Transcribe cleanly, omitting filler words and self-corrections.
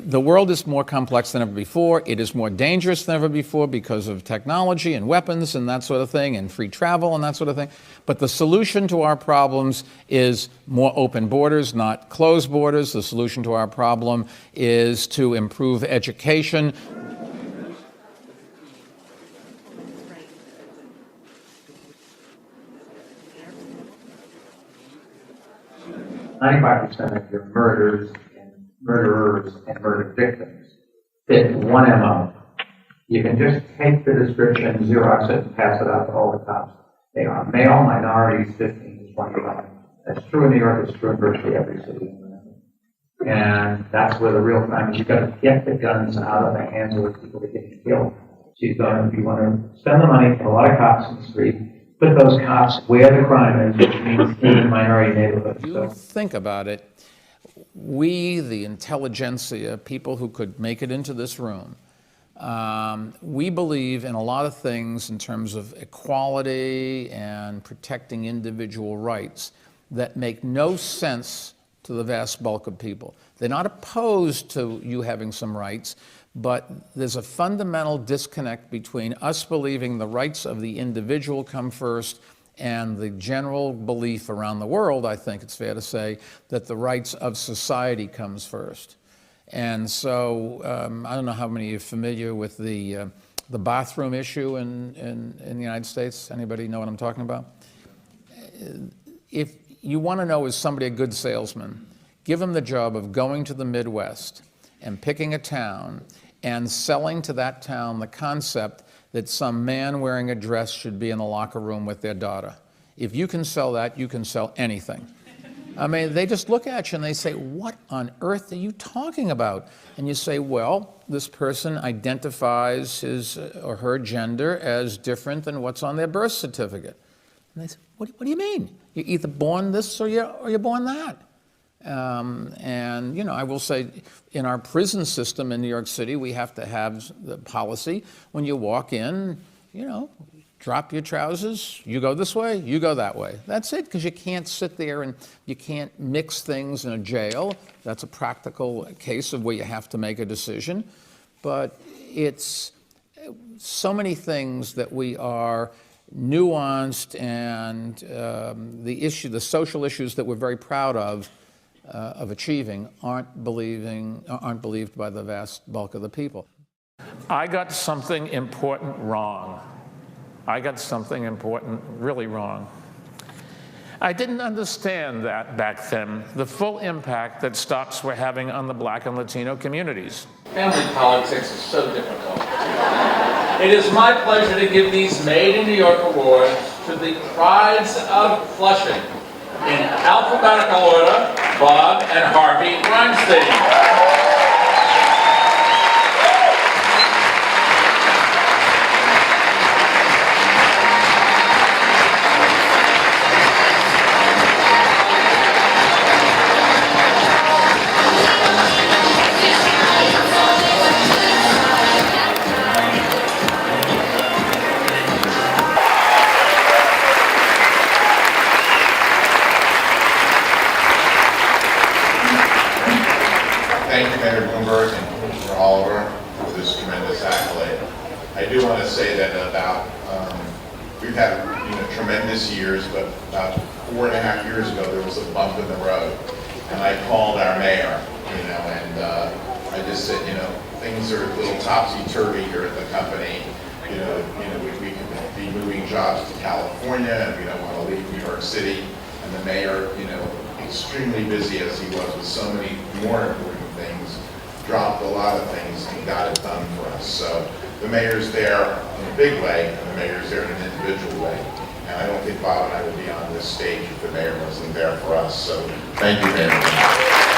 The world is more complex than ever before. It is more dangerous than ever before because of technology and weapons and that sort of thing, and free travel and that sort of thing. But the solution to our problems is more open borders, not closed borders. The solution to our problem is to improve education. 95% of your murderers and murder victims fit one MO. You can just take the description, Xerox it, and pass it out to all the cops. They are male, minorities, 15 to 25. That's true in New York. It's true in virtually every city. And that's where the real crime is. You've got to get the guns out of the hands of the people that get killed. So you want to spend the money, put a lot of cops in the street, put those cops where the crime is, which means in minority neighborhoods. You think about it. We, the intelligentsia, people who could make it into this room, we believe in a lot of things in terms of equality and protecting individual rights that make no sense to the vast bulk of people. They're not opposed to you having some rights, but there's a fundamental disconnect between us believing the rights of the individual come first and the general belief around the world, I think it's fair to say, that the rights of society comes first. And so I don't know how many are familiar with the bathroom issue in the United States. Anybody know what I'm talking about? If you want to know, is somebody a good salesman, give them the job of going to the Midwest and picking a town and selling to that town the concept that some man wearing a dress should be in the locker room with their daughter. If you can sell that, you can sell anything. I mean, they just look at you and they say, what on earth are you talking about? And you say, well, this person identifies his or her gender as different than what's on their birth certificate. And they say, what do you mean? You're either born this or you're born that. And, you know, I will say in our prison system in New York City, we have to have the policy when you walk in, you know, drop your trousers, you go this way, you go that way. That's it, because you can't sit there and you can't mix things in a jail. That's a practical case of where you have to make a decision. But it's so many things that we are nuanced, and the social issues that we're very proud of achieving aren't believed by the vast bulk of the people. I got something important wrong. I got something important really wrong. I didn't understand that back then, the full impact that stops were having on the Black and Latino communities. Family politics is so difficult. It is my pleasure to give these Made in New York awards to the prides of Flushing in alphabetical order, Bob and Harvey Weinstein. Thank you, Mayor Bloomberg and Mr. Oliver, for this tremendous accolade. I do want to say that we've had tremendous years, but about 4.5 years ago there was a bump in the road, and I called our mayor, and I just said, things are a little topsy-turvy here at the company. We could be moving jobs to California, and we don't want to leave New York City. And the mayor, extremely busy as he was with so many more important things, dropped a lot of things and got it done for us. So the mayor's there in a big way, and the mayor's there in an individual way. And I don't think Bob and I would be on this stage if the mayor wasn't there for us. So thank you, Mayor.